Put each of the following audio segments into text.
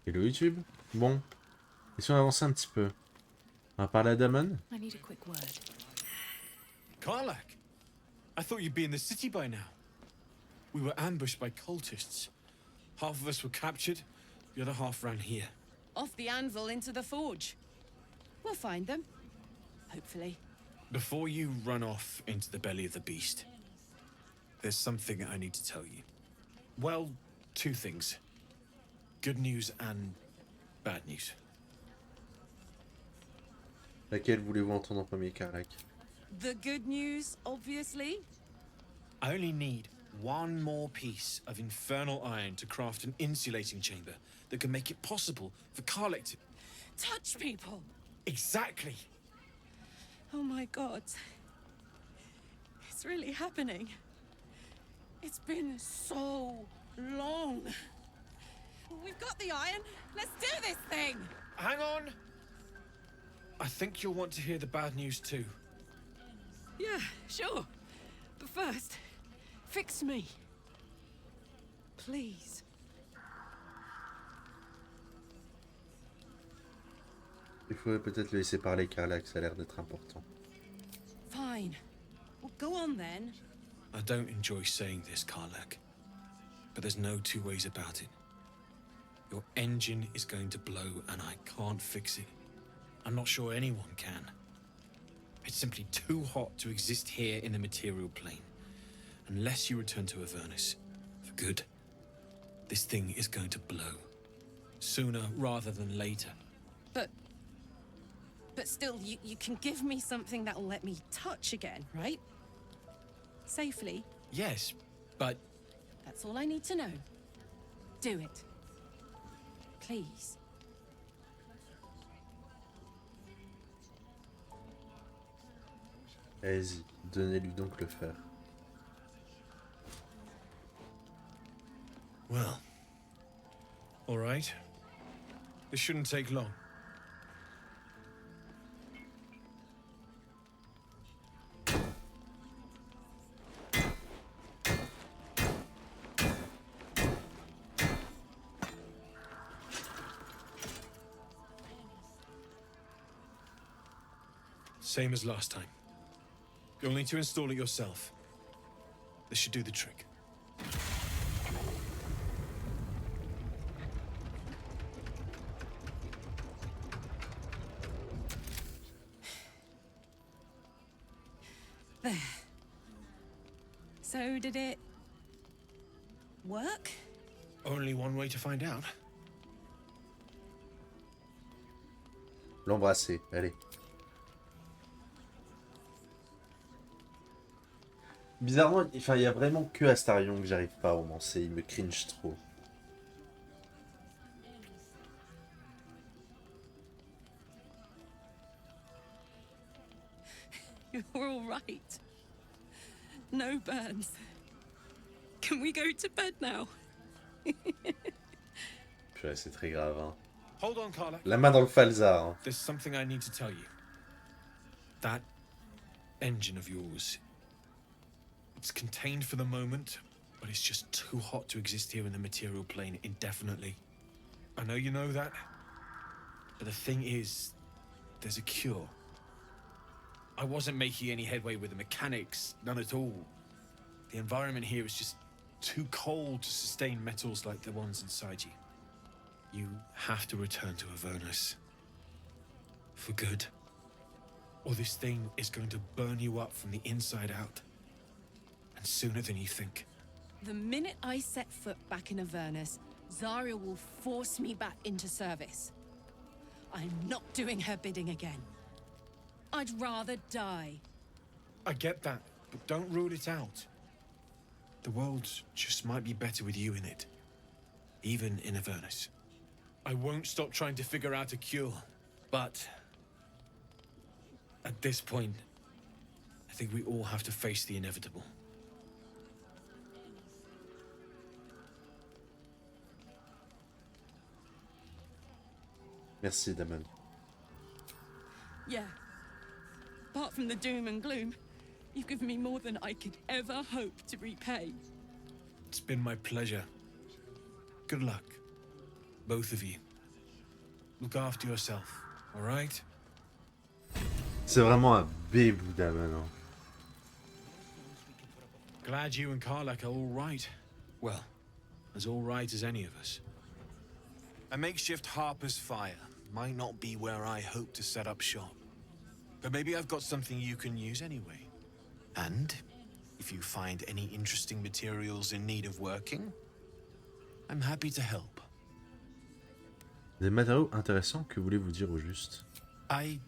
Hello YouTube. Bon, et si on avançait un petit peu? On va parler à Damon? I need a quick word. Karlak, I thought you'd be in the city by now. We were ambushed by cultists. Half of us were captured, the other half ran here. Off the anvil into the forge. We'll find them. Hopefully. Before you run off into the belly of the beast, there's something I need to tell you. Well, two things. Good news and bad news. Laquelle voulez-vous entendre en premier, Karlak? The good news, obviously. I only need one more piece of infernal iron to craft an insulating chamber that can make it possible for Karlak to... Touch people! Exactly! Oh my god. It's really happening. It's been so long. We've got the iron. Let's do this thing! Hang on! I think you'll want to hear the bad news too. Yeah, sure. But first, fix me. Please. Il faudrait peut-être le laisser parler, Karlak, ça a l'air d'être important. Fine. Well, go on then. I don't enjoy saying this, Karlak, but there's no two ways about it. Your engine is going to blow and I can't fix it. I'm not sure anyone can. It's simply too hot to exist here in the material plane. Unless you return to Avernus, for good, this thing is going to blow. Sooner rather than later. But still, you can give me something that'll let me touch again, right? Safely. Yes, but That's all I need to know. Do it. Please. Allez-y, donnez-lui donc le fer. well. All right. This shouldn't take long. Same as last time. You'll need to install it yourself. This should do the trick. There. So did it work? Only one way to find out. L'embrasser, allez. Bizarrement, enfin, il y a vraiment que Astarion que j'arrive pas à romancer, il me cringe trop. You're all right. No burns. Can we go to bed now? Purée, c'est très grave, hein. Hold on, Karlak. La main dans le falzar, hein. There's something I need to tell you. That engine of yours, it's contained for the moment, but it's just too hot to exist here in the material plane indefinitely. I know you know that, but the thing is, there's a cure. I wasn't making any headway with the mechanics, none at all. The environment here is just too cold to sustain metals like the ones inside you. You have to return to Avernus. For good. Or this thing is going to burn you up from the inside out. And sooner than you think. The minute I set foot back in Avernus, Zarya will force me back into service. I'm not doing her bidding again. I'd rather die. I get that, but don't rule it out. The world just might be better with you in it. Even in Avernus. I won't stop trying to figure out a cure, but... at this point, I think we all have to face the inevitable. Merci, Damon. Yeah. Apart from the doom and gloom, you've given me more than I could ever hope to repay. It's been my pleasure. Good luck, both of you. Look after yourself, all right? C'est vraiment un bébouda maintenant. Glad you and Karlak are all right. Well, as all right as any of us. A makeshift Harper's Fire might not be where I hope to set up shop. But maybe I've got something you can use anyway. And if you find any interesting materials in need of working, I'm happy to help. Des matériaux intéressants, que voulez-vous dire au juste? I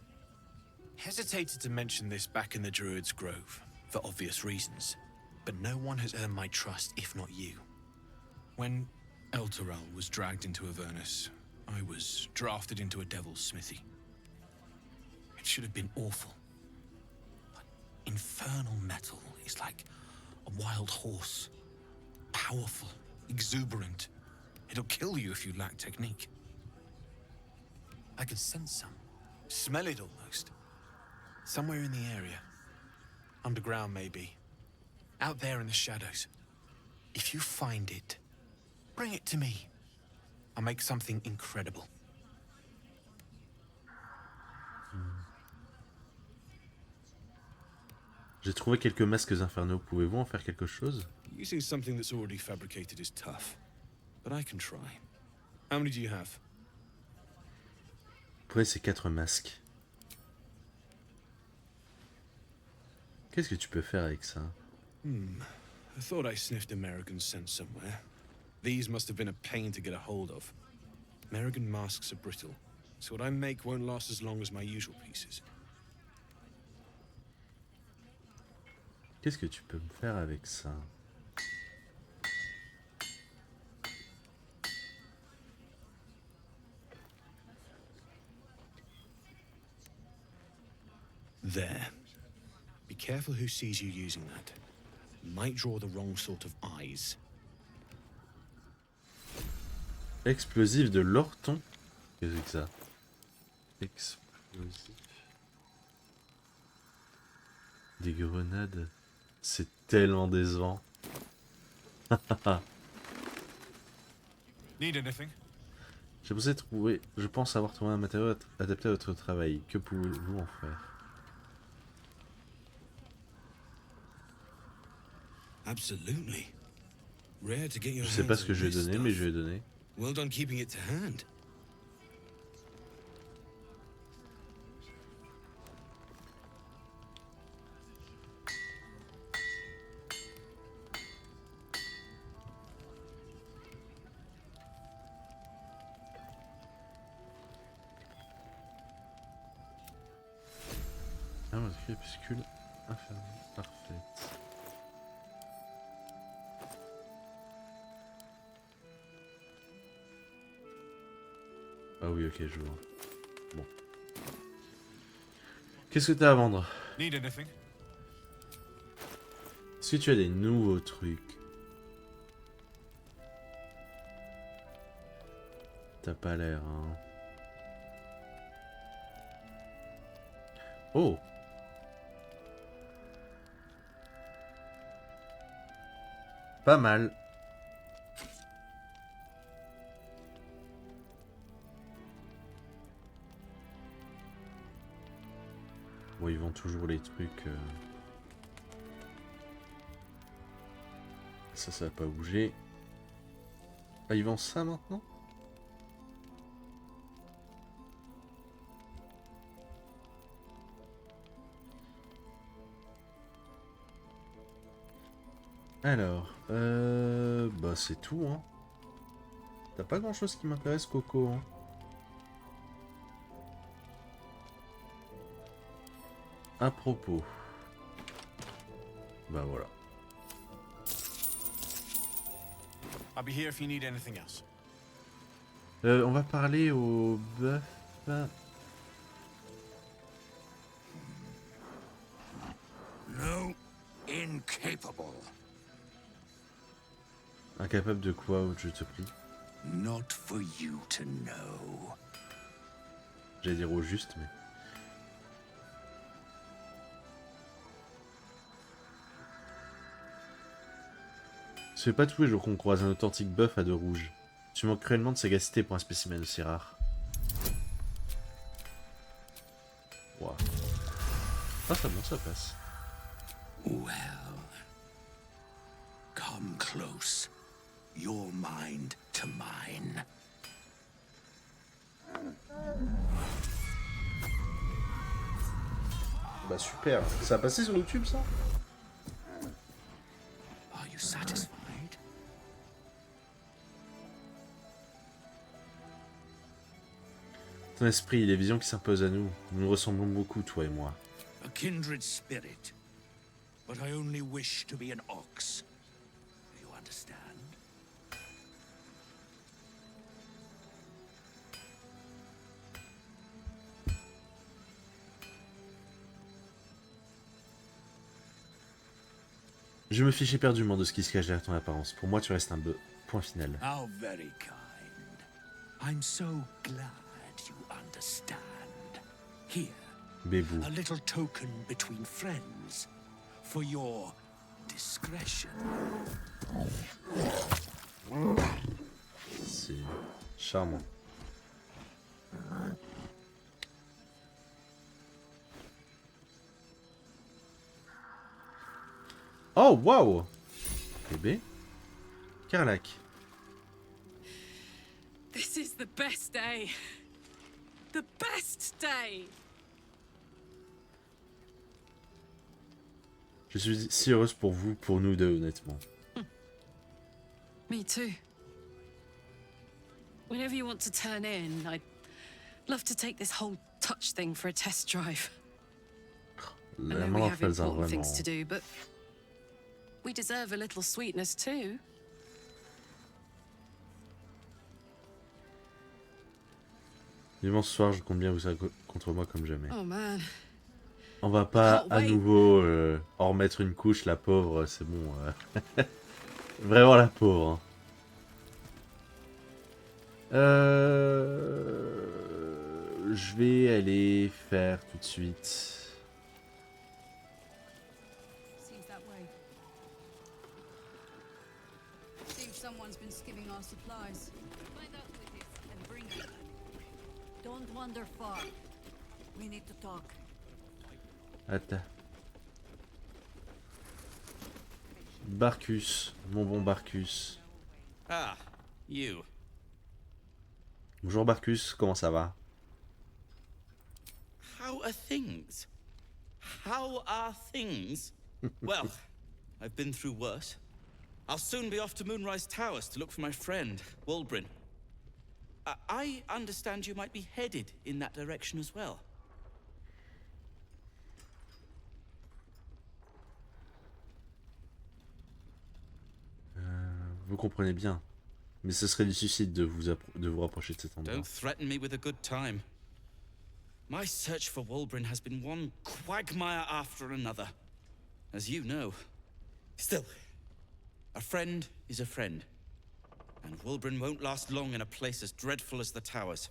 hesitated to mention this back in the Druid's Grove, for obvious reasons. But no one has earned my trust, if not you. When Elturel was dragged into Avernus, I was drafted into a devil's smithy. It should have been awful. But infernal metal is like a wild horse. Powerful, exuberant. It'll kill you if you lack technique. I could sense some. Smell it almost. Somewhere in the area. Underground, maybe. Out there in the shadows. If you find it, bring it to me. I'll make something incredible. J'ai trouvé quelques masques infernaux. Pouvez-vous en faire quelque chose? Using something that's already fabricated is tough. But I can try. How many do you have? Prenez ces 4 masques. Qu'est-ce que tu peux faire avec ça? I thought I sniffed American scent somewhere. These must have been a pain to get a hold of. American masks are brittle, so what I make won't last as long as my usual pieces. Qu'est-ce que tu peux me faire avec ça? There. Be careful who sees you using that. Might draw the wrong sort of eyes. Explosif de l'orton. Qu'est-ce que c'est que ça? Explosif. Des grenades. C'est tellement décevant. Need anything? Je pense avoir trouvé un matériau adapté à votre travail. Que pouvez-vous en faire? Absolutely. Rare to get your Je sais pas hands ce que on je vais this donner, mais stuff. je vais donner. Well done keeping it to hand. Ah, votre crépuscule infernal. Parfaite. Ah oui, ok, je vois. Bon. Qu'est-ce que t'as à vendre? Need anything? Est-ce que tu as des nouveaux trucs? T'as pas l'air, hein. Oh! Pas mal. Bon, ils vendent toujours les trucs. Ça va pas bouger. Ah, ils vendent ça maintenant? Alors, bah c'est tout, hein. T'as pas grand chose qui m'intéresse, Coco, hein. À propos. Bah voilà. I'll be here if you need anything else. On va parler au bœuf. No, incapable. Incapable de quoi, je te prie? Not for you to know. J'allais dire au juste, mais... Ce n'est pas tous les jours qu'on croise un authentique bœuf à deux rouges. Tu manques cruellement de sagacité pour un spécimen aussi rare. Wow. Ah, c'est bon, ça passe. Well, come close. Your mind to mine. Bah super. Ça a passé sur YouTube, ça? Are you satisfied? Ton esprit, les visions qui s'imposent à nous. Nous nous ressemblons beaucoup, toi et moi. A kindred spirit. But I only wish to be an ox. Do you understand? Je me fiche éperdument de ce qui se cache derrière ton apparence. Pour moi, tu restes un point final. How very kind. I'm so glad you understand. Here, Bébou. a little token between friends for your discretion. C'est charmant. Oh, waouh! Bébé. Karlach. This is the best day. The best day. Je suis si heureuse pour vous, pour nous deux, honnêtement. Me too. Whenever you want to turn in, I'd love to take this whole touch thing for a test drive. I La know main we en have fait ça important vraiment. things to do, but we deserve a little sweetness too. Vivement ce soir, je compte bien vous serez contre moi comme jamais. Oh man. On va pas Oh, à wait. nouveau en remettre une couche, la pauvre, c'est bon. Vraiment la pauvre. Hein. Je vais aller faire tout de suite. Seems that way. Seems someone's been skimming our supplies. Find out who it is and bring it. Don't wander far. We need to talk. Attends. Barcus, mon bon Barcus. Ah, you. Bonjour Barcus, comment ça va? How are things? How are things? Well, I've been through worse. I'll soon be off to Moonrise Towers to look for my friend, Wulbrin. I understand you might be headed in that direction as well. Vous comprenez bien. Mais ce serait du suicide de vous rapprocher de cet endroit. Don't threaten me with a good time. My search for Wulbrin has been one quagmire after another, as you know. Still, a friend is a friend, and Wulbrin won't last long in a place as dreadful as the Towers.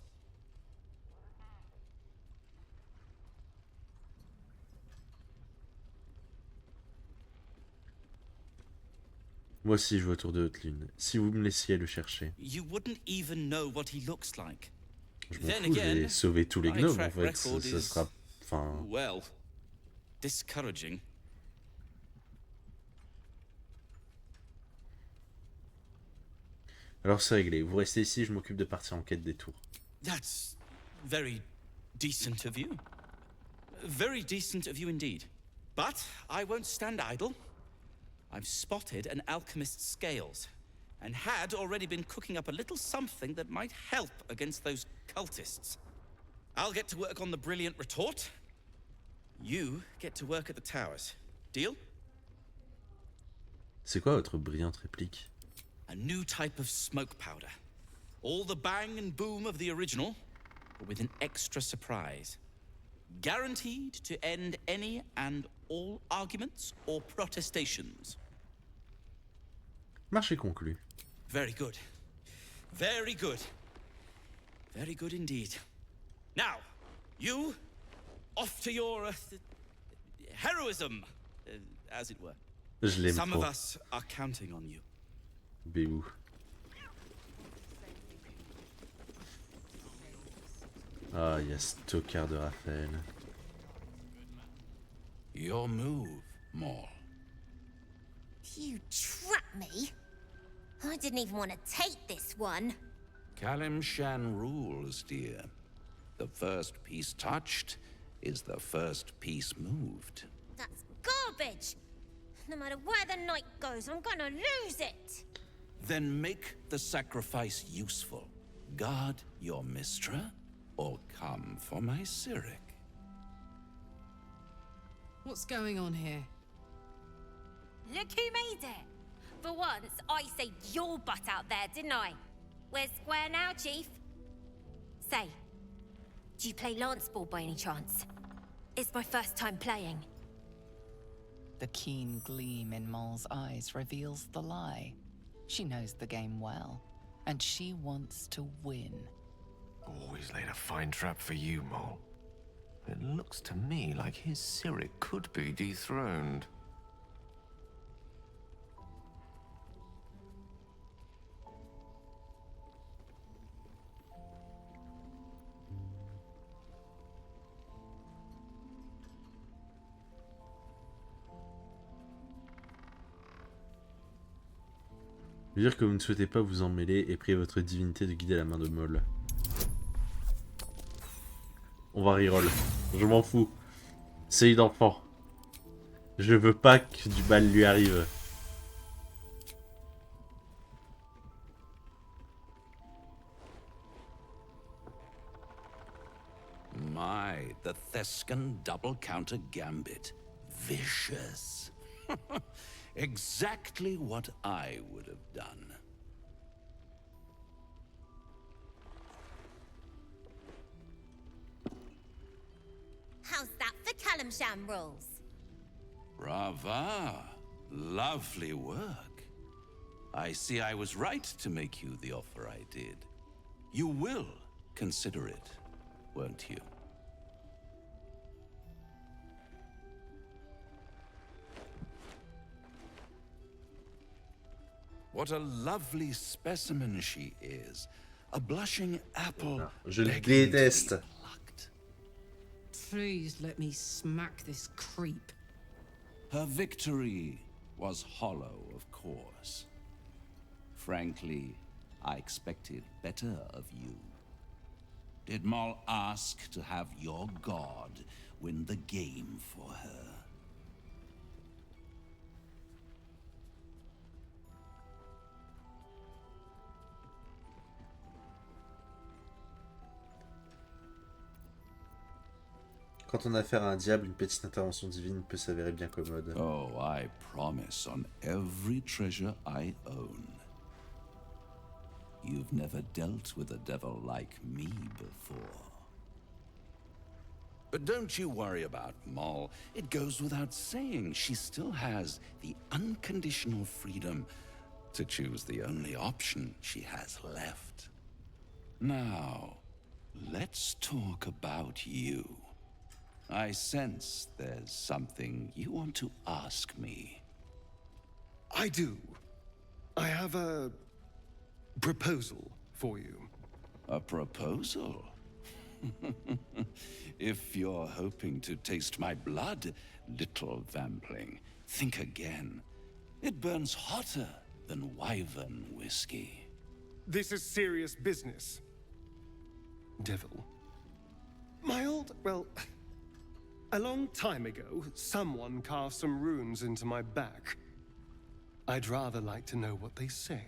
Moi aussi je vais autour de Haute-Lune. Si vous me laissiez le chercher. You wouldn't even know what he looks like. Je m'en Then fous, je vais again, sauver tous les my gnomes en track fait. Ça record is, sera... Enfin... well, discouraging. Alors c'est réglé. Vous restez ici, je m'occupe de partir en quête des tours. That's very decent of you. Very decent of you indeed. But I won't stand idle. I've spotted an alchemist's scales, and had already been cooking up a little something that might help against those cultists. I'll get to work on the brilliant retort. You get to work at the towers. Deal? C'est quoi votre brillante réplique? A new type of smoke powder. All the bang and boom of the original, but with an extra surprise. Guaranteed to end any and all arguments or protestations. Marché conclu. Very good. Very good. Very good indeed. Now, you, off to your heroism, as it were. Je l'aime Some of trop. us are counting on you. Béou. Ah, il y a ce tocard de Raphaël. Your move, Maul. You trapped me? I didn't even want to take this one. Kalimshan rules, dear. The first piece touched is the first piece moved. That's garbage! No matter where the night goes, I'm gonna lose it! Then make the sacrifice useful. Guard your Mistra, or come for my Cyric. What's going on here? Look who made it! For once, I saved your butt out there, didn't I? We're square now, Chief. Say, do you play lance ball by any chance? It's my first time playing. The keen gleam in Maul's eyes reveals the lie. She knows the game well, and she wants to win. Always laid a fine trap for you, Maul. It looks to me like his Cyric could be dethroned. Je veux dire que vous ne souhaitez pas vous en mêler et priez votre divinité de guider la main de Maul. On va reroll. Je m'en fous. C'est une enfant. Je veux pas que du mal lui arrive. My, the Thescan double counter gambit. Vicious. Exactly what I would have done. How's that for Kalimshan rules? Brava. Lovely work. I see I was right to make you the offer I did. You will consider it, won't you? What a lovely specimen she is. A blushing apple. Je le begging to be déteste. plucked. Please let me smack this creep. Her victory was hollow, of course. Frankly, I expected better of you. Did Maul ask to have your god win the game for her? Quand on a affaire à un diable, une petite intervention divine peut s'avérer bien commode. Oh, I promise on every treasure I own. You've never dealt with a devil like me before. But don't you worry about Maul. It goes without saying she still has the unconditional freedom to choose the only option she has left. Now, let's talk about you. I sense there's something you want to ask me. I do. I have a proposal for you. A proposal? If you're hoping to taste my blood, little vampling, think again. It burns hotter than wyvern whiskey. This is serious business. Devil. My old, well, a long time ago, someone carved some runes into my back. I'd rather like to know what they say.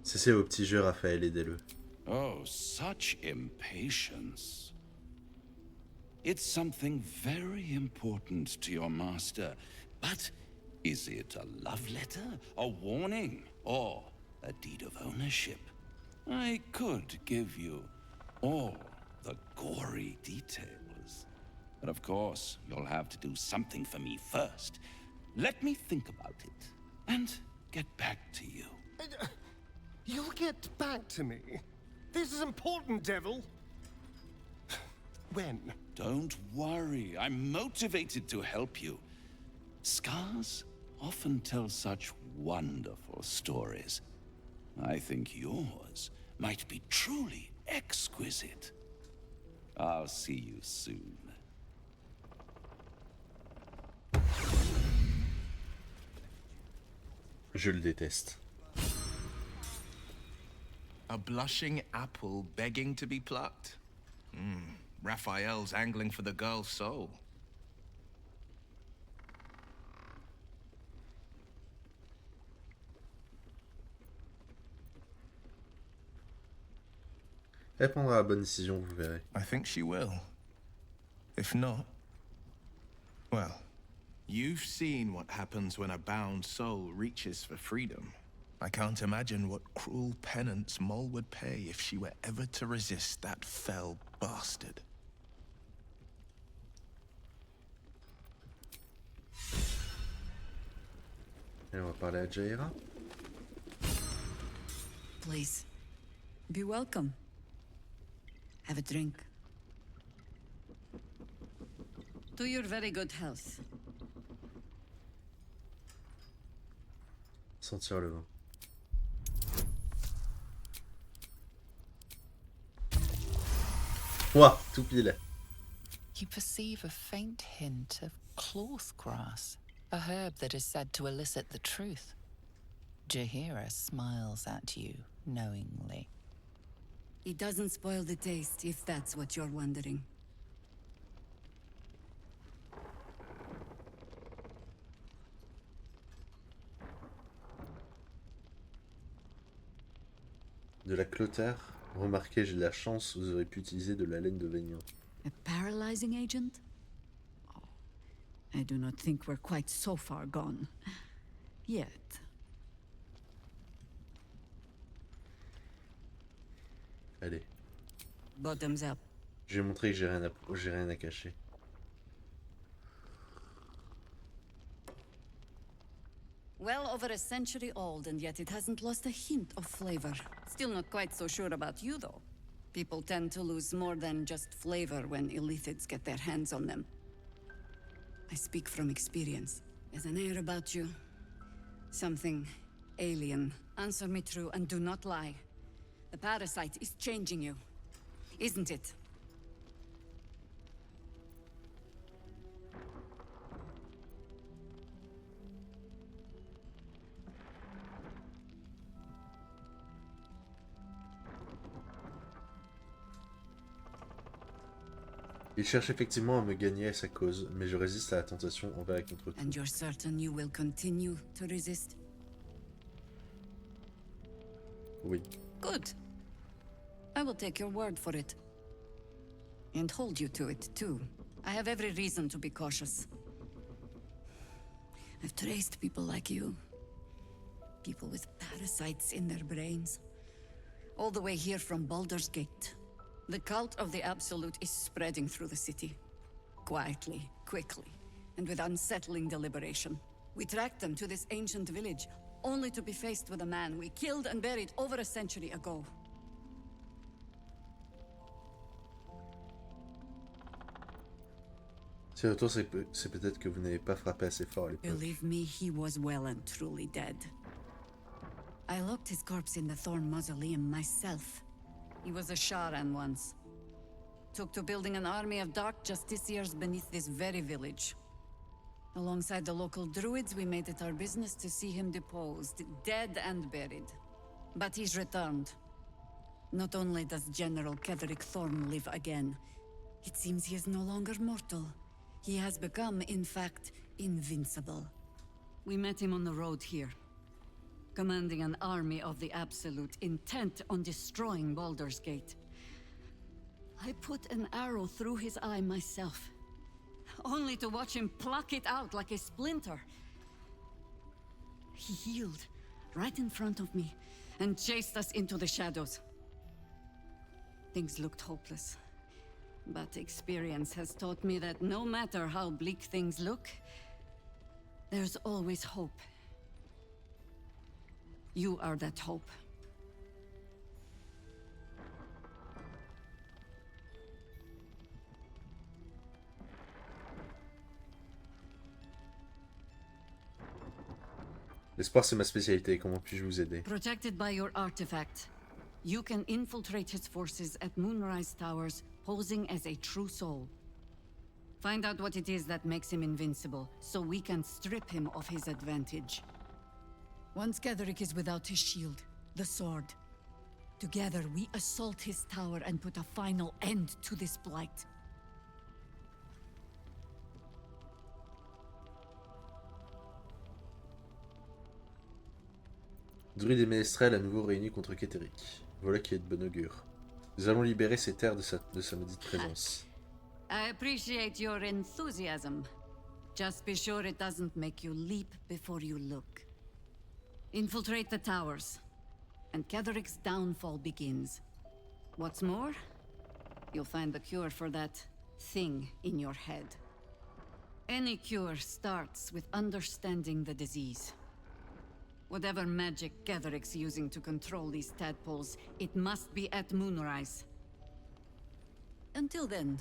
C'est au petit jeu, Raphaël, aidez-le. Oh, such impatience. It's something very important to your master, but is it a love letter, a warning, or a deed of ownership? I could give you all the gory details. But of course, you'll have to do something for me first. Let me think about it, and get back to you. You'll get back to me. This is important, Devil. When? Don't worry, I'm motivated to help you. Scars often tell such wonderful stories. I think yours might be truly exquisite. I'll see you soon. Je le déteste. A blushing apple begging to be plucked? Raphael's angling for the girl's soul. Elle prendra la bonne décision, vous verrez. I think she will. If not, well, you've seen what happens when a bound soul reaches for freedom. I can't imagine what cruel penance Mol would pay if she were ever to resist that fell bastard. Et on va parler à Jaira. Please, be welcome. Have a drink. To your very good health. Sentir le vin. Ouah, tout pile. You perceive a faint hint of cloth grass, a herb that is said to elicit the truth. Jaheira smiles at you knowingly. It doesn't spoil the taste, if that's what you're wondering. De la clotaire. Remarquez, j'ai de la chance, vous aurez pu utiliser de la laine de Vénian. A paralyzing agent? Oh, I do not think we're quite so far gone. Yet. Allez. Bottoms up. Je vais montrer que j'ai rien à cacher. Well over a century old, and yet it hasn't lost a hint of flavor. Still not quite so sure about you, though. People tend to lose more than just flavor when illithids get their hands on them. I speak from experience. There's an air about you. Something alien. Answer me true and do not lie. The parasite is changing you, isn't it? Il cherche effectivement à me gagner à sa cause, mais je résiste à la tentation envers et contre tout. And you're certain you will continue to resist? Oui. Good. I will take your word for it. And hold you to it, too. I have every reason to be cautious. I've traced people like you. People with parasites in their brains. All the way here from Baldur's Gate. The cult of the Absolute is spreading through the city. Quietly, quickly, and with unsettling deliberation. We tracked them to this ancient village, only to be faced with a man we killed and buried over a century ago. Si le retour, c'est peut-être que vous n'avez pas frappé assez fort à l'époque. Believe me, he was well and truly dead. I locked his corpse in the Thorn Mausoleum myself. He was a Sharan once. Took to building an army of dark justiciars beneath this very village. Alongside the local druids, we made it our business to see him deposed, dead and buried. But he's returned. Not only does General Ketherick Thorn live again, it seems he is no longer mortal. He has become, in fact, invincible. We met him on the road here, commanding an army of the Absolute, intent on destroying Baldur's Gate. I put an arrow through his eye myself, only to watch him pluck it out like a splinter. He healed right in front of me and chased us into the shadows. Things looked hopeless, but experience has taught me that no matter how bleak things look, there's always hope. You are that hope. L'espoir, c'est ma spécialité. Comment puis-je vous aider? Protected by your artifact, you can infiltrate his forces at Moonrise Towers, posing as a true soul. Find out what it is that makes him invincible, so we can strip him of his advantage. Once Ketheric is without his shield, the sword, together we assault his tower and put a final end to this blight. Druide et Ménestrel à nouveau réunis contre Ketheric. Voilà qui est de bon augure. Nous allons libérer ces terres de sa maudite présence. I appreciate your enthusiasm. Just be sure it doesn't make you leap before you look. Infiltrate the towers, and Ketheric's downfall begins. What's more, you'll find the cure for that thing in your head. Any cure starts with understanding the disease. Whatever magic Ketheric's using to control these tadpoles, it must be at Moonrise. Until then,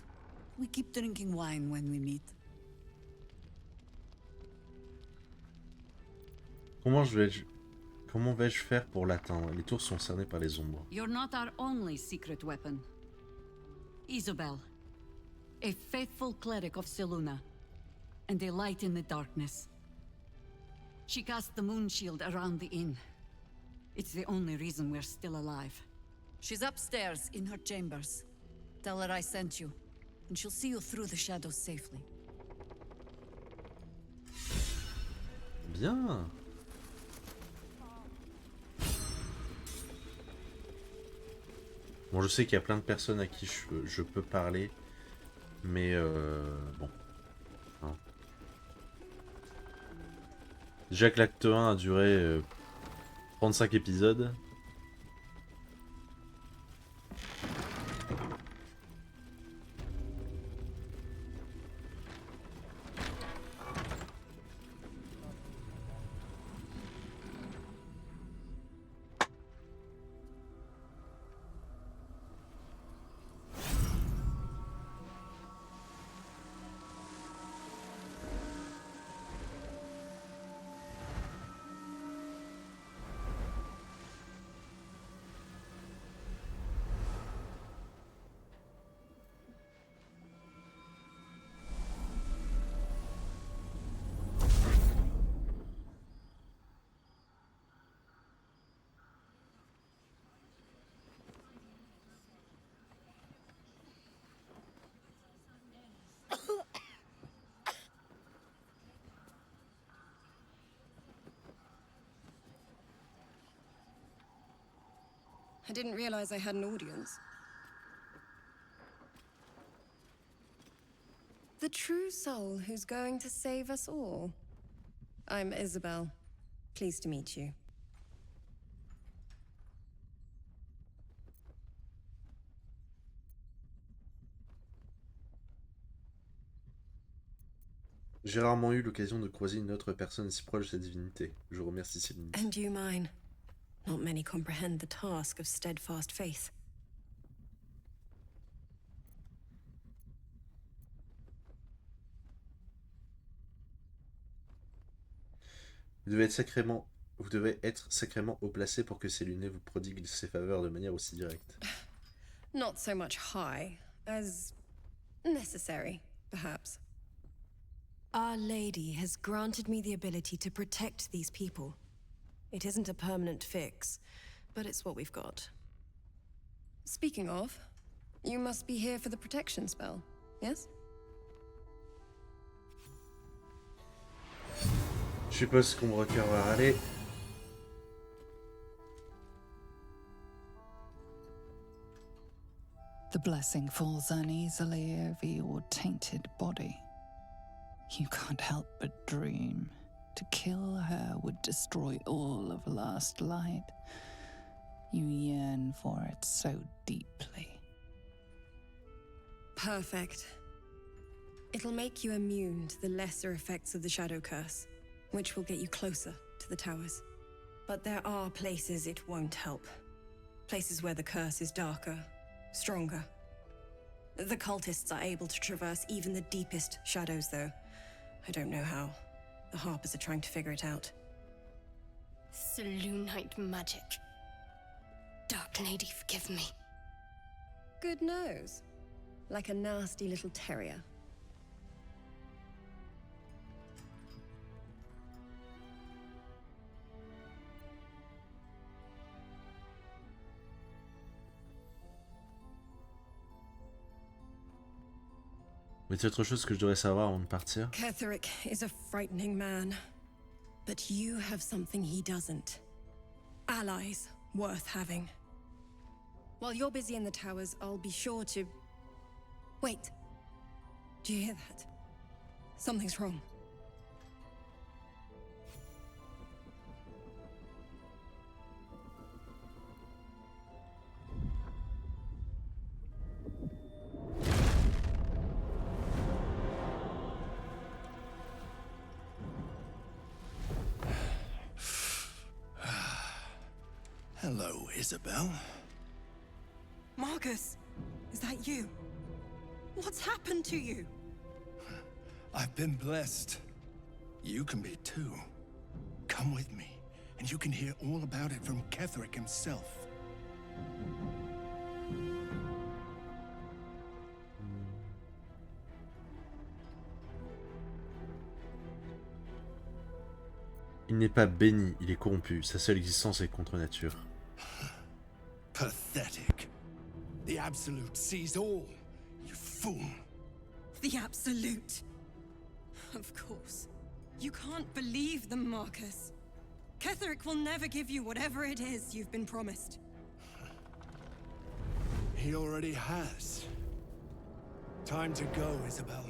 we keep drinking wine when we meet. Comment vais-je faire pour l'atteindre? Les tours sont cernées par les ombres. You're not our only secret weapon. Isabel, a faithful cleric of Selûne, and a light in the darkness. She cast the moon shield around the inn. It's the only reason we're still alive. She's upstairs in her chambers. Tell her I sent you, and she'll see you through the shadows safely. Bien. Bon, je sais qu'il y a plein de personnes à qui je peux parler, mais bon. Hein. Déjà que l'acte 1 a duré 35 épisodes. I didn't realize I had an audience. The true soul who's going to save us all. I'm Isabel. Pleased to meet you. J'ai rarement eu l'occasion de croiser une autre personne si proche de cette divinité. Je vous remercie, Céline. And you mine. Not many comprehend the task of steadfast faith. Vous devez être sacrément haut placé pour que Séluné vous prodigue ses faveurs de manière aussi directe. Not so much high as necessary, perhaps. Our Lady has granted me the ability to protect these people. It isn't a permanent fix, but it's what we've got. Speaking of, you must be here for the protection spell, yes? Je suppose qu'on me requiert va aller. The blessing falls uneasily over your tainted body. You can't help but dream. To kill her would destroy all of Last Light. You yearn for it so deeply. Perfect. It'll make you immune to the lesser effects of the Shadow Curse, which will get you closer to the towers. But there are places it won't help. Places where the curse is darker, stronger. The cultists are able to traverse even the deepest shadows, though. I don't know how. The Harpers are trying to figure it out. Selûnite magic. Dark Lady, forgive me. Good nose. Like a nasty little terrier. Mais c'est autre chose que je devrais savoir avant de partir. Ketherick is a frightening man. But you have something he doesn't. Allies worth having. While you're busy in the towers, I'll be sure to... Wait. Do you hear that? Something's wrong. Hello, Isabel. Marcus, is that you? What's happened to you? I've been blessed. You can be too. Come with me, and you can hear all about it from Ketherick himself. Il n'est pas béni, il est corrompu. Sa seule existence est contre nature. Pathetic. The Absolute sees all. You fool. The Absolute. Of course. You can't believe them, Marcus. Ketherick will never give you whatever it is you've been promised. He already has. Time to go, Isabel.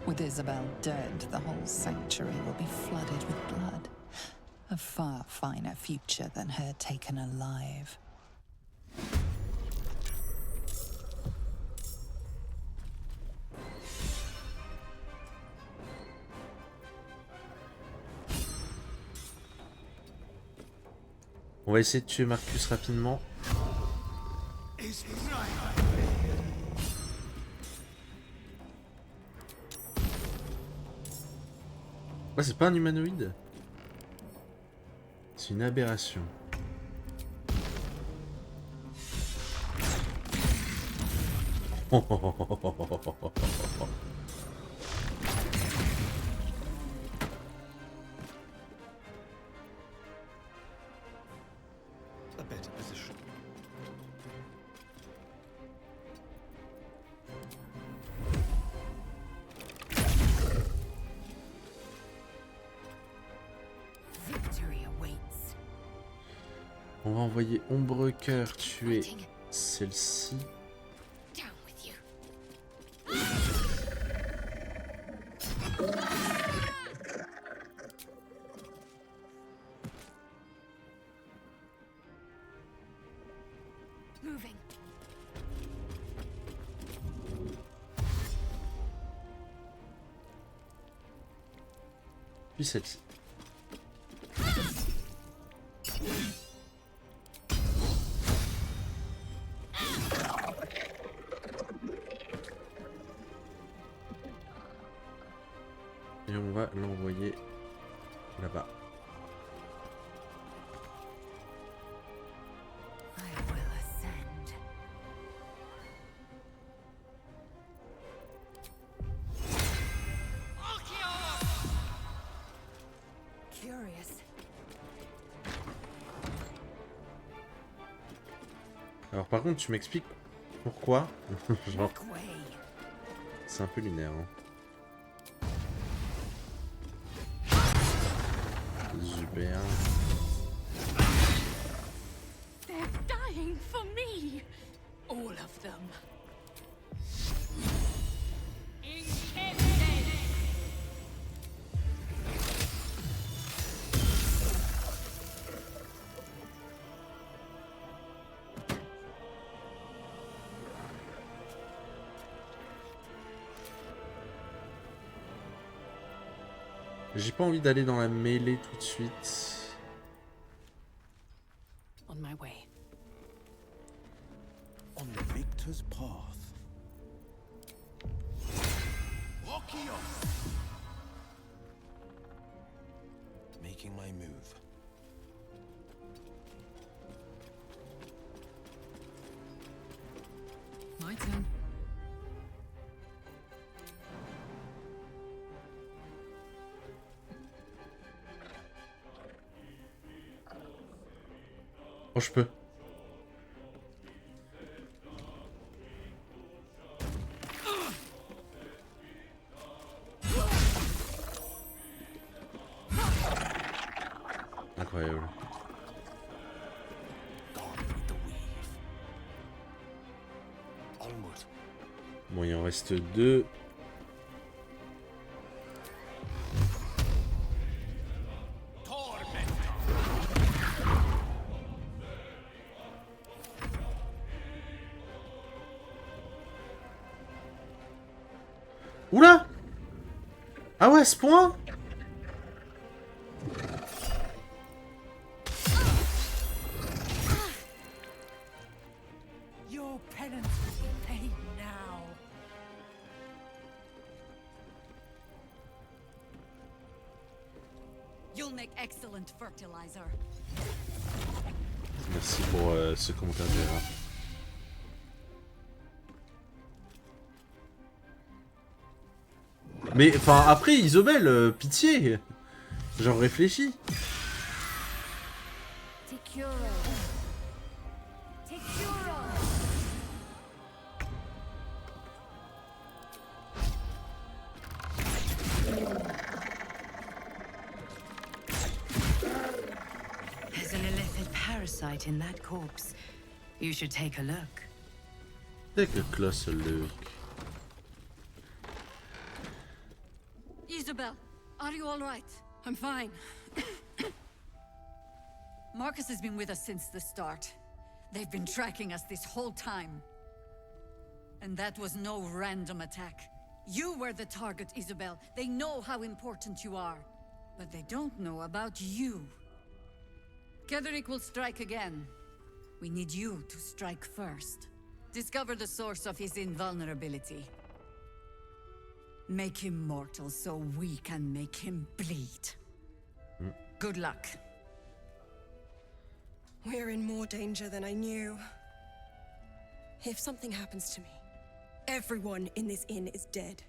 With Isabel dead, the whole sanctuary will be flooded with blood. A far finer future than her taken alive. On va essayer de tuer Marcus rapidement. Ouais, c'est pas un humanoïde. C'est une aberration. A better position. Victory awaits. On va envoyer Ombrecoeur tuer celle-ci. Down with you. Moving. Puis celle-ci. Et on va l'envoyer là-bas. I will ascend. Curious. Alors par contre, tu m'expliques pourquoi. Genre, Make way. c'est un peu lunaire. Hein. Super. They're dying for me. All of them. J'ai pas envie d'aller dans la mêlée tout de suite. On my way. On the victor's path. Making my move. My turn. Oh, je peux. Incroyable. Bon, il en reste 2. Oula! Ah ouais, à ce point? Your penance will be paid now. You'll make excellent fertilizer. Merci pour ce commentaire, Gérard. Mais, enfin, après, Isobel, pitié. Genre, réfléchis. Tikuro. Tikuro. There's an illithid parasite in that corpse. You should take a look. Take a closer look. Isabel, are you all right? I'm fine. Marcus has been with us since the start. They've been tracking us this whole time. And that was no random attack. You were the target, Isabel. They know how important you are. But they don't know about you. Ketheric will strike again. We need you to strike first. Discover the source of his invulnerability. Make him mortal so we can make him bleed. Good luck. We're in more danger than I knew. If something happens to me, everyone in this inn is dead.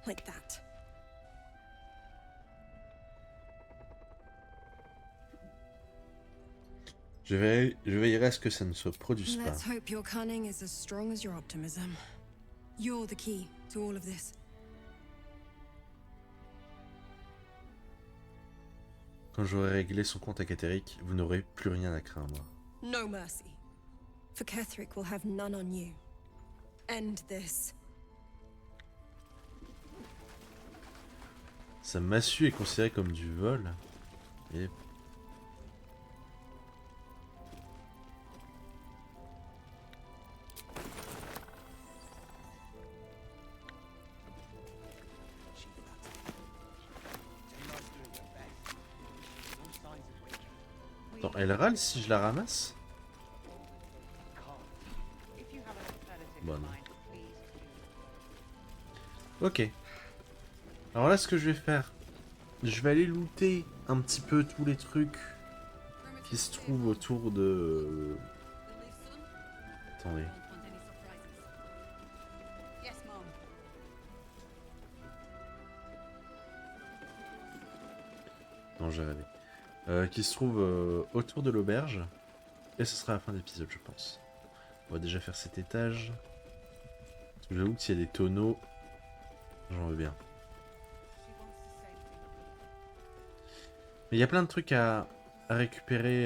Like that. Je veillerai à ce que ça ne se produise pas. Let's hope your cunning is as strong as your optimism. You're the key to all of this. Quand j'aurai réglé son compte à Ketheric, vous n'aurez plus rien à craindre. No mercy. For Ketheric will have none on you. End this. Sa massue est considérée comme du vol. Et... Attends, elle râle si je la ramasse? Bon, non. Ok. Alors là, ce que je vais faire, je vais aller looter un petit peu tous les trucs qui se trouvent autour de... Attendez. Non, j'ai rêvé. Qui se trouve autour de l'auberge. Et ce sera la fin d'épisode, je pense. On va déjà faire cet étage. Parce que j'avoue que s'il y a des tonneaux, j'en veux bien. Mais il y a plein de trucs à récupérer,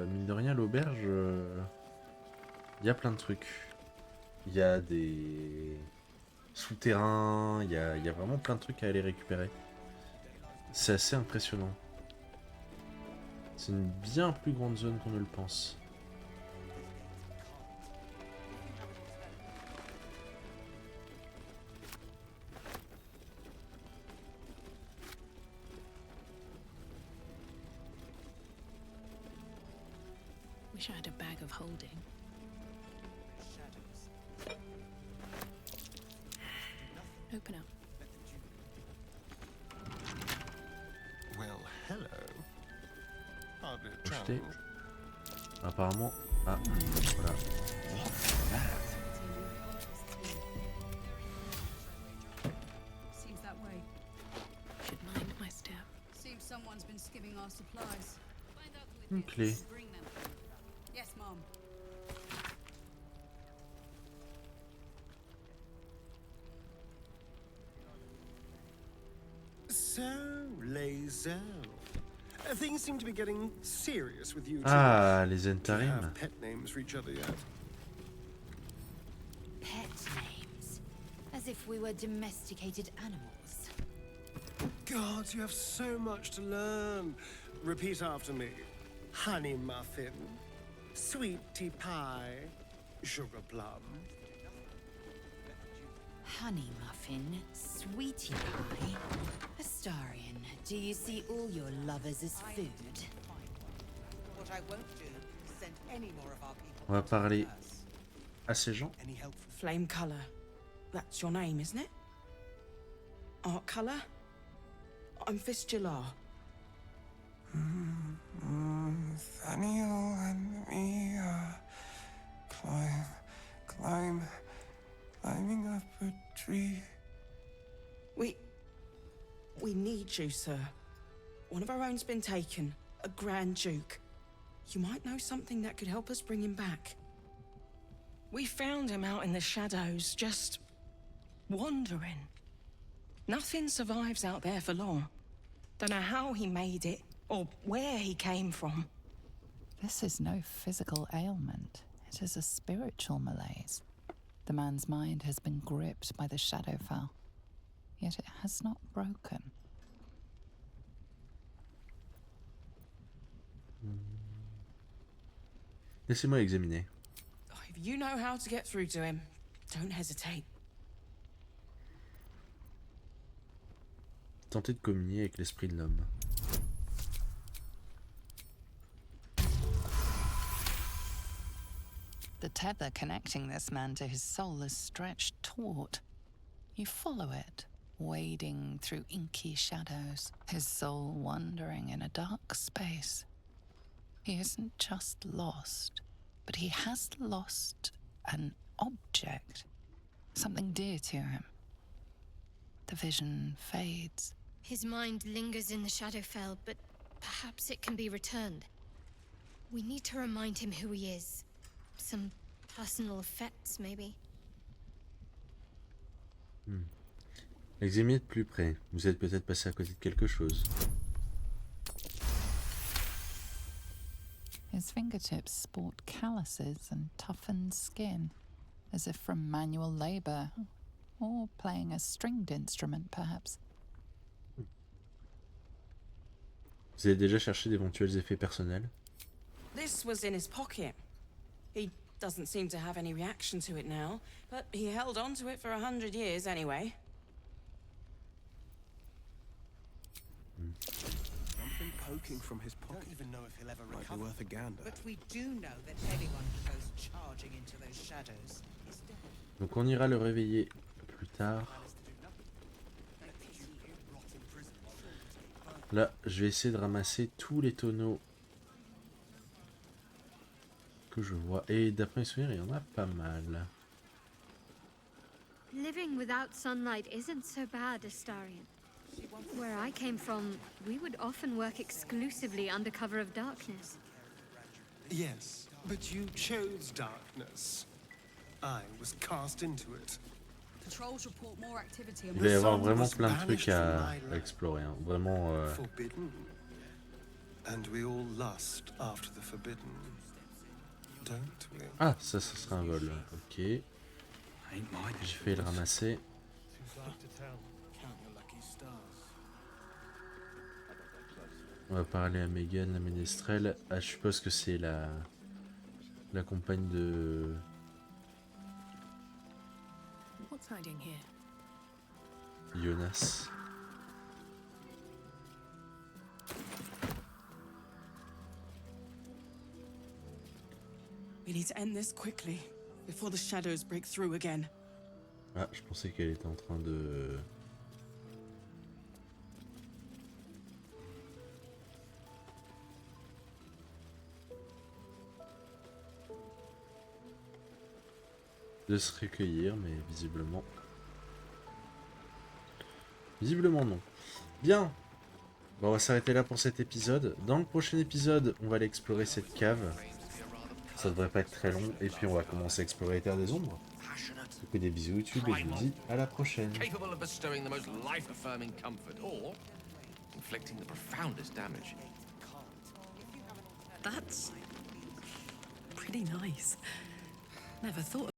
mine de rien, l'auberge. Il y a plein de trucs. Il y a des souterrains, il y a vraiment plein de trucs à aller récupérer. C'est assez impressionnant. C'est une bien plus grande zone qu'on ne le pense. wish I had a bag of holding. Open up. Well, hello. Hardly a Acheter. challenge. Apparemment. Ah, voilà. Seems that way. Should mind my step. Seems someone's been skimming our supplies. Find out who it Une is. clé. Bring them. Yes, Mom. So, les elves. Things seem to be getting serious with you two. Ah, les Do you Entarim. have pet names for each other yet? Pet names. As if we were domesticated animals. God, you have so much to learn. Repeat after me. Honey muffin, sweetie pie, sugar plum. Honey muffin, sweetie pie, Astarion. Do you see all your lovers as food? What I won't do is send any more of our people. On va parler à ces gens. Any help? Flame Color. That's your name, isn't it? Art Color? I'm Fistula. Nathaniel and me climbing up a tree. We need you, sir. One of our own's been taken, a Grand Duke. You might know something that could help us bring him back. We found him out in the shadows, just wandering. Nothing survives out there for long. Don't know how he made it, or where he came from. This is no physical ailment. It is a spiritual malaise. The man's mind has been gripped by the Shadowfell, yet it has not broken. Laissez-moi examiner. If you know how to get through to him, don't hesitate. Tenter de communier avec l'esprit de l'homme. The tether connecting this man to his soul is stretched taut. You follow it, wading through inky shadows, his soul wandering in a dark space. He isn't just lost, but he has lost an object, something dear to him. The vision fades. His mind lingers in the Shadowfell, but perhaps it can be returned. We need to remind him who he is. Some personal effects, maybe. Examinez de plus près. Vous êtes peut-être passé à côté de quelque chose. His fingertips sport calluses and toughened skin, as if from manual labor, or playing a stringed instrument, perhaps. Vous avez déjà cherché d'éventuels effets personnels? This was in his pocket. He doesn't seem to have any reaction to it now, but he held on to it for 100 years anyway. Something poking from his pocket. Don't even know if he'll ever Might recover. be worth a gander. But we do know that anyone who goes charging into those shadows is dead. Donc on ira le réveiller plus tard. Là, je vais essayer de ramasser tous les tonneaux que je vois. Et d'après mes souvenirs, il y en a pas mal. Living without sunlight isn't so bad, Astarion. Where I came from, we would often work exclusively under cover of darkness. Yes, but you chose darkness. I was cast into it. Patrols report more activity Il va y avoir vraiment plein de trucs à explorer. Hein. Vraiment. Forbidden. And we all lust after the forbidden. Don't we? Ah, ça sera un vol. Ok. J'ai failli le ramasser. On va parler à Megan, la ménestrelle. Ah, je suppose que c'est la compagne de... What's hiding here? Jonas. We need to end this quickly, before the shadows break through again. Ah, je pensais qu'elle était en train de... de se recueillir, mais visiblement... Visiblement non. Bien. Bon, on va s'arrêter là pour cet épisode. Dans le prochain épisode, on va aller explorer cette cave. Ça devrait pas être très long. Et puis on va commencer à explorer les terres des ombres. Du coup, des bisous YouTube et je vous dis à la prochaine. Capable of bestowing the most life-affirming comfort or inflicting the profoundest damage. That's pretty nice. Never thought